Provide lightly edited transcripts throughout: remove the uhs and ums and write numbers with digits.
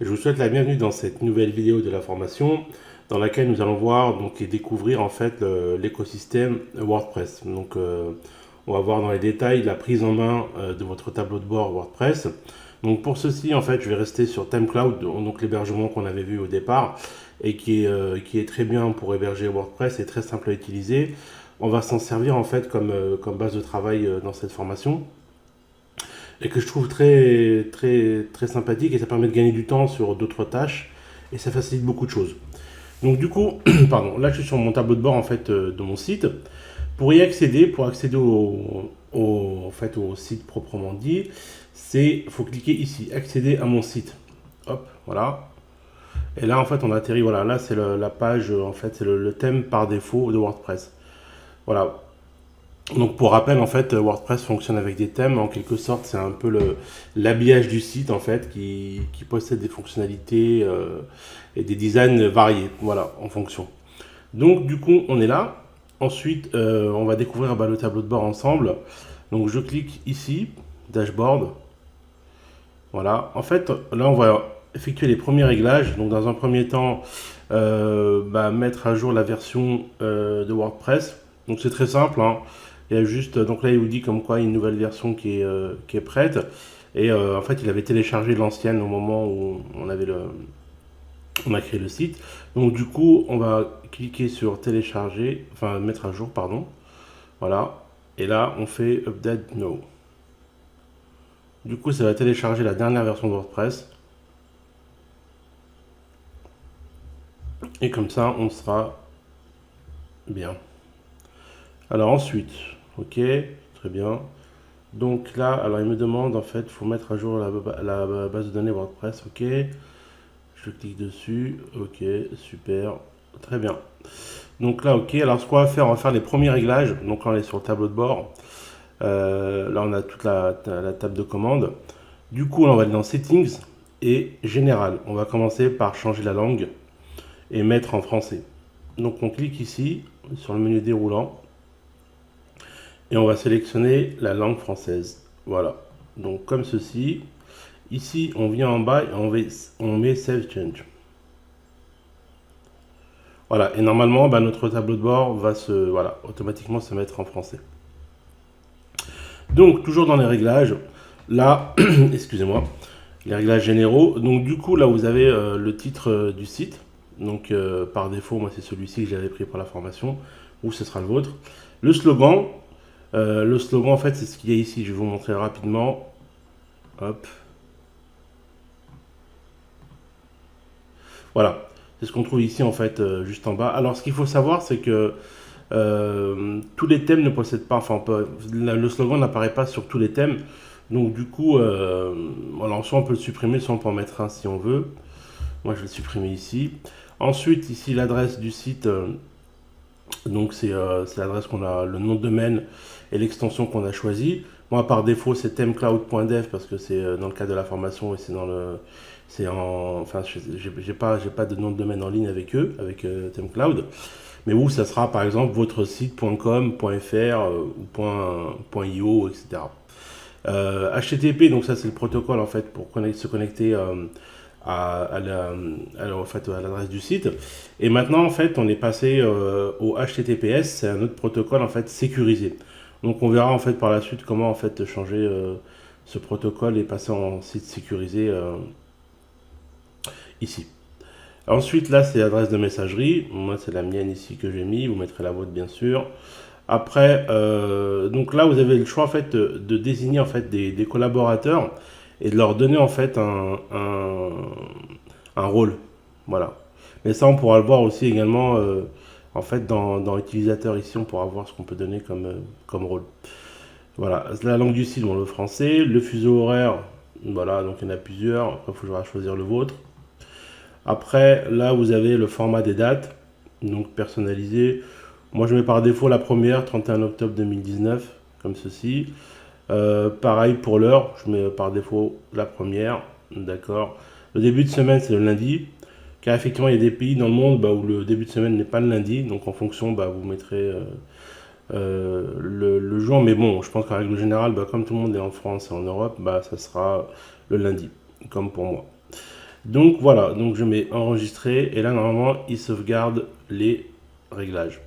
Je vous souhaite la bienvenue dans cette nouvelle vidéo de la formation dans laquelle nous allons voir donc, et découvrir en fait l'écosystème WordPress. Donc on va voir dans les détails la prise en main de votre tableau de bord WordPress. Donc pour ceci en fait je vais rester sur ThemeCloud, donc l'hébergement qu'on avait vu au départ et qui est très bien pour héberger WordPress et très simple à utiliser. On va s'en servir en fait comme base de travail dans cette formation et que je trouve très sympathique et ça permet de gagner du temps sur d'autres tâches et ça facilite beaucoup de choses. Donc du coup, pardon, là je suis sur mon tableau de bord en fait de mon site. Pour y accéder, pour accéder en fait, au site proprement dit, faut cliquer ici, accéder à mon site. Hop, voilà. Et là en fait on atterrit, voilà, là c'est la page, en fait c'est le thème par défaut de WordPress. Voilà, donc pour rappel, en fait, WordPress fonctionne avec des thèmes. En quelque sorte, c'est un peu l'habillage du site, en fait, qui possède des fonctionnalités et des designs variés, voilà, en fonction. Donc du coup, on est là. Ensuite, on va découvrir le tableau de bord ensemble. Donc je clique ici, dashboard. Voilà. En fait, là, on va effectuer les premiers réglages. Donc dans un premier temps, mettre à jour la version de WordPress. Donc c'est très simple, hein. Il y a juste, donc là il vous dit comme quoi il y a une nouvelle version qui est prête. Et en fait il avait téléchargé l'ancienne au moment où on a créé le site. Donc du coup on va cliquer sur télécharger, enfin mettre à jour, pardon. Voilà. Et là on fait update now. Du coup ça va télécharger la dernière version de WordPress. Et comme ça on sera bien. Alors ensuite, ok, très bien. Donc là, alors il me demande en fait, il faut mettre à jour la base de données WordPress, ok. Je clique dessus, ok, super, très bien. Donc là, ok, alors ce qu'on va faire, on va faire les premiers réglages. Donc là, on est sur le tableau de bord. Là, on a toute la table de commande. Du coup, là, on va aller dans Settings et Général. On va commencer par changer la langue et mettre en français. Donc on clique ici, sur le menu déroulant. Et on va sélectionner la langue française. Voilà. Donc comme ceci. Ici, on vient en bas et on met Save Change. Voilà. Et normalement, notre tableau de bord va automatiquement se mettre en français. Donc, toujours dans les réglages. Là, excusez-moi, les réglages généraux. Donc, du coup, là, vous avez le titre du site. Donc, par défaut, moi, c'est celui-ci que j'avais pris pour la formation. Ou ce sera le vôtre. Le slogan. En fait, c'est ce qu'il y a ici. Je vais vous montrer rapidement. Hop. Voilà. C'est ce qu'on trouve ici, en fait, juste en bas. Alors, ce qu'il faut savoir, c'est que tous les thèmes ne possèdent pas, le slogan n'apparaît pas sur tous les thèmes. Donc, du coup, voilà, soit on peut le supprimer, soit on peut en mettre un si on veut. Moi, je vais le supprimer ici. Ensuite, ici, l'adresse du site. Donc c'est l'adresse qu'on a, le nom de domaine et l'extension qu'on a choisi. Moi par défaut c'est themecloud.dev parce que c'est dans le cadre de la formation et c'est dans le enfin j'ai pas de nom de domaine en ligne avec eux, avec themecloud. Mais vous ça sera par exemple votre site.com, .fr ou .io, etc. HTTP, donc ça c'est le protocole en fait pour se connecter en fait, à l'adresse du site. Et maintenant, en fait, on est passé au HTTPS, c'est un autre protocole en fait sécurisé. Donc, on verra en fait par la suite comment en fait changer ce protocole et passer en site sécurisé ici. Ensuite, là, c'est l'adresse de messagerie. Moi, c'est la mienne ici que j'ai mis. Vous mettrez la vôtre, bien sûr. Après, donc là, vous avez le choix en fait de désigner en fait des collaborateurs et de leur donner en fait un rôle. Voilà. Mais ça, on pourra le voir aussi également en fait dans utilisateur ici, on pourra voir ce qu'on peut donner comme rôle. Voilà. La langue du site, bon, le français, le fuseau horaire, voilà, donc il y en a plusieurs. Après, il faudra choisir le vôtre. Après, là, vous avez le format des dates, donc personnalisé. Moi, je mets par défaut la première, 31 octobre 2019, comme ceci. Pareil pour l'heure, je mets par défaut la première, d'accord. Le début de semaine, c'est le lundi, car effectivement, il y a des pays dans le monde où le début de semaine n'est pas le lundi, donc en fonction, vous mettrez le jour. Mais bon, je pense qu'en règle générale, comme tout le monde est en France et en Europe, ça sera le lundi, comme pour moi. Donc voilà, donc je mets enregistrer et là normalement il sauvegarde les réglages.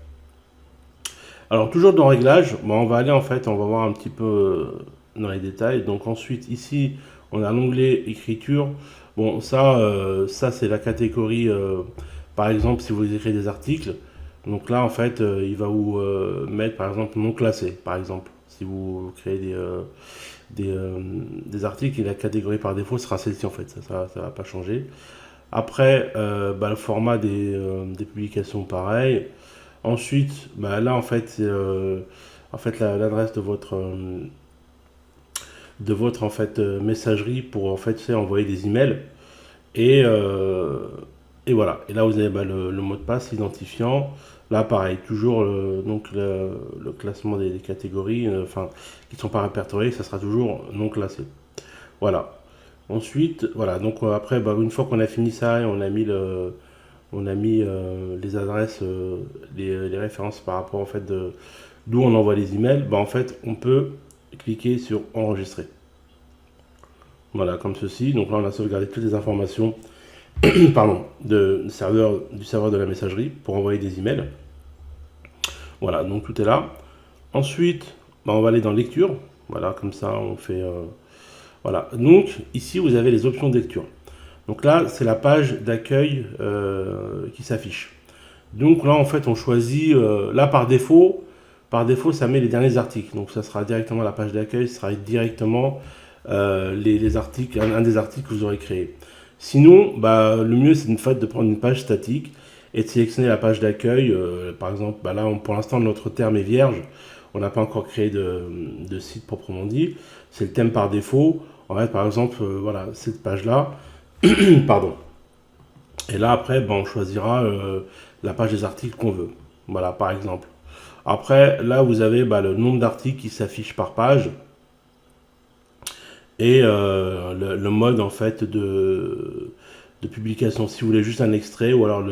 Alors toujours dans réglages, bon, on va aller en fait, on va voir un petit peu dans les détails. Donc ensuite ici on a l'onglet écriture. Bon ça c'est la catégorie par exemple si vous écrivez des articles. Donc là en fait il va vous mettre par exemple non classé par exemple. Si vous créez des articles et la catégorie par défaut sera celle-ci en fait, ça va pas changer. Après, bah, le format des publications pareil. Ensuite, bah, là en fait, c'est en fait l'adresse de votre en fait messagerie pour en fait envoyer des emails et et voilà. Et là vous avez bah, le mot de passe, l'identifiant. Là pareil, toujours donc le classement des catégories, enfin qui ne sont pas répertoriées, ça sera toujours non classé. Voilà. Ensuite, voilà, donc après, bah, une fois qu'on a fini ça et on a mis les adresses, les références par rapport en fait d'où on envoie les emails, bah, en fait, on peut cliquer sur enregistrer. Voilà, comme ceci. Donc là, on a sauvegardé toutes les informations, pardon, du serveur de la messagerie pour envoyer des emails. Voilà, donc tout est là. Ensuite, bah, on va aller dans lecture. Voilà, comme ça, on fait. Voilà. Donc ici, vous avez les options de lecture. Donc là, c'est la page d'accueil qui s'affiche. Donc là, en fait, on choisit, là par défaut, ça met les derniers articles. Donc ça sera directement la page d'accueil, ça sera directement les articles, un des articles que vous aurez créé. Sinon, bah, le mieux, c'est une fois de prendre une page statique et de sélectionner la page d'accueil. Par exemple, bah, là, pour l'instant, notre terme est vierge. On n'a pas encore créé de site proprement dit. C'est le thème par défaut. En fait, par exemple, voilà, cette page-là, pardon. Et là, après, ben, on choisira la page des articles qu'on veut. Voilà, par exemple. Après, là, vous avez bah, le nombre d'articles qui s'affichent par page et le mode en fait de publication. Si vous voulez juste un extrait ou alors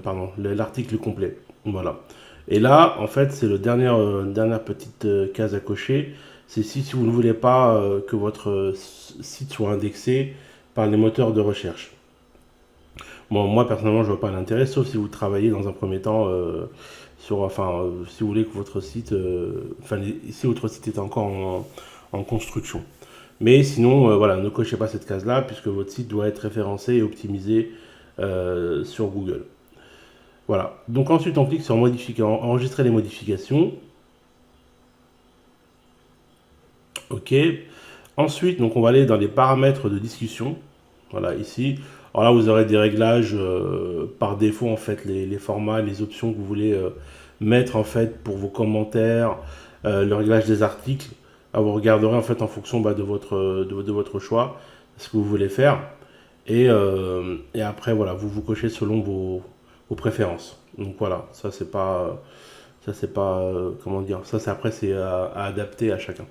pardon, l'article complet. Voilà. Et là, en fait, c'est le dernière petite case à cocher. C'est si vous ne voulez pas que votre site soit indexé par les moteurs de recherche. Bon, moi personnellement, je vois pas l'intérêt, sauf si vous travaillez dans un premier temps si vous voulez que votre site, si votre site est encore en construction. Mais sinon, voilà, ne cochez pas cette case-là puisque votre site doit être référencé et optimisé sur Google. Voilà. Donc ensuite, on clique sur modifier, enregistrer les modifications. OK. Ensuite, donc on va aller dans les paramètres de discussion. Voilà, ici. Alors là, vous aurez des réglages par défaut, en fait, les formats, les options que vous voulez mettre, en fait, pour vos commentaires, le réglage des articles. Là, vous regarderez, en fait, en fonction bah, de votre choix, ce que vous voulez faire. Et après, voilà, vous cochez selon vos préférences. Donc voilà, ça c'est pas, comment dire, ça c'est après, c'est à adapter à chacun.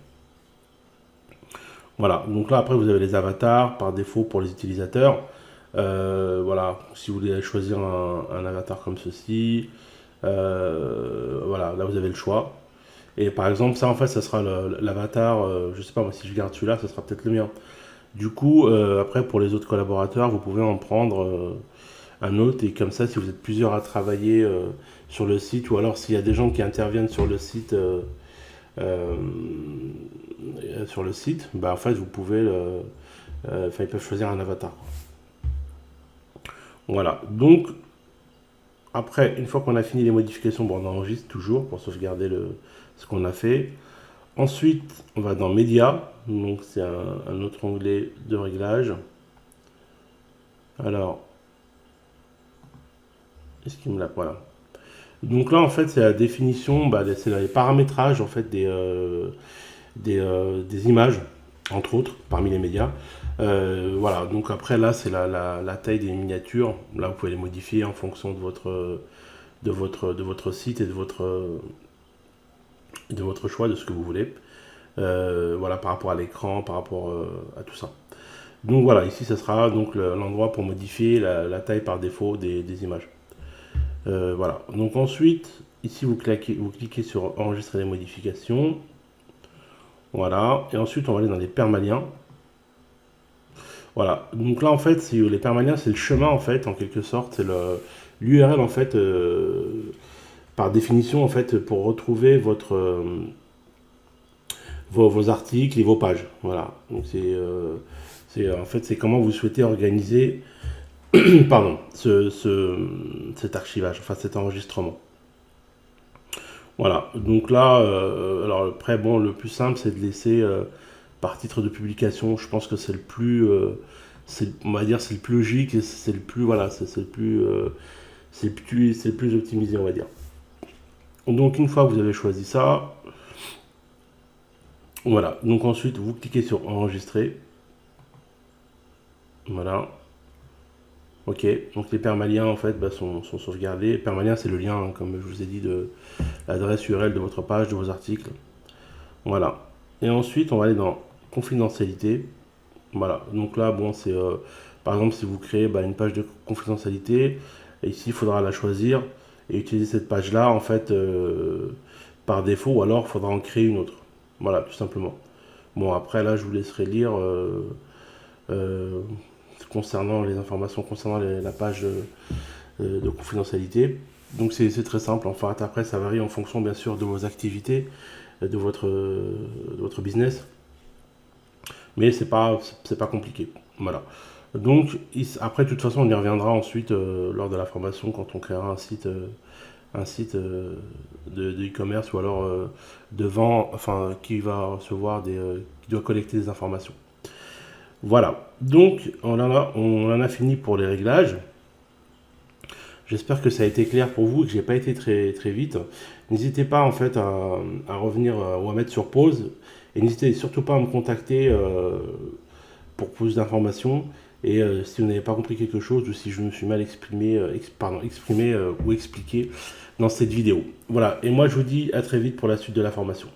Voilà, donc là après vous avez les avatars par défaut pour les utilisateurs. Voilà, si vous voulez choisir un avatar comme ceci, voilà, là vous avez le choix. Et par exemple, ça en fait, ça sera l'avatar, je sais pas moi, si je garde celui-là, ça sera peut-être le mien. Du coup, après pour les autres collaborateurs, vous pouvez en prendre un autre et comme ça, si vous êtes plusieurs à travailler sur le site ou alors s'il y a des gens qui interviennent euh, sur le site, bah en fait vous pouvez ils peuvent choisir un avatar. Voilà, donc après, une fois qu'on a fini les modifications, bon, on enregistre toujours pour sauvegarder ce qu'on a fait. Ensuite, on va dans Médias, donc c'est un autre onglet de réglage. Alors, est-ce qu'il me l'a, voilà. Donc là, en fait, c'est la définition, bah, c'est les paramétrages en fait des images, entre autres, parmi les médias. Voilà, donc après là, c'est la taille des miniatures. Là, vous pouvez les modifier en fonction de votre site et de votre choix, de ce que vous voulez. Voilà, par rapport à l'écran, par rapport à tout ça. Donc voilà, ici, ça sera donc l'endroit pour modifier la taille par défaut des images. Voilà, donc ensuite, ici, vous cliquez sur enregistrer les modifications. Voilà, et ensuite, on va aller dans les permaliens. Voilà, donc là en fait, les permaliens, c'est le chemin en fait, en quelque sorte, c'est l'URL en fait, par définition en fait, pour retrouver vos articles et vos pages. Voilà, donc en fait, c'est comment vous souhaitez organiser pardon, cet archivage, enfin cet enregistrement. Voilà, donc là, alors après, bon, le plus simple, c'est de laisser par titre de publication. Je pense que c'est le plus, on va dire, c'est le plus logique, et c'est le plus, voilà, c'est le plus, c'est le plus optimisé, on va dire. Donc une fois que vous avez choisi ça, voilà, donc ensuite vous cliquez sur enregistrer. Voilà. Ok, donc les permaliens en fait sont sauvegardés. Permalien c'est le lien, hein, comme je vous ai dit, de l'adresse URL de votre page, de vos articles. Voilà. Et ensuite on va aller dans confidentialité. Voilà, donc là bon c'est par exemple si vous créez une page de confidentialité, et ici il faudra la choisir et utiliser cette page là en fait par défaut, ou alors il faudra en créer une autre. Voilà, tout simplement. Bon après là je vous laisserai lire euh, concernant les informations concernant la page de confidentialité. Donc c'est très simple. Enfin après ça varie en fonction bien sûr de vos activités, de votre business, mais c'est pas compliqué. Voilà. Donc après de toute façon on y reviendra ensuite lors de la formation quand on créera un site de e-commerce, ou alors de vente, enfin qui va recevoir qui doit collecter des informations. Voilà, donc on en a fini pour les réglages. J'espère que ça a été clair pour vous et que j'ai pas été très, très vite. N'hésitez pas en fait à revenir ou à mettre sur pause. Et n'hésitez surtout pas à me contacter pour plus d'informations. Et si vous n'avez pas compris quelque chose, ou si je me suis mal exprimé, exprimé ou expliqué dans cette vidéo. Voilà, et moi je vous dis à très vite pour la suite de la formation.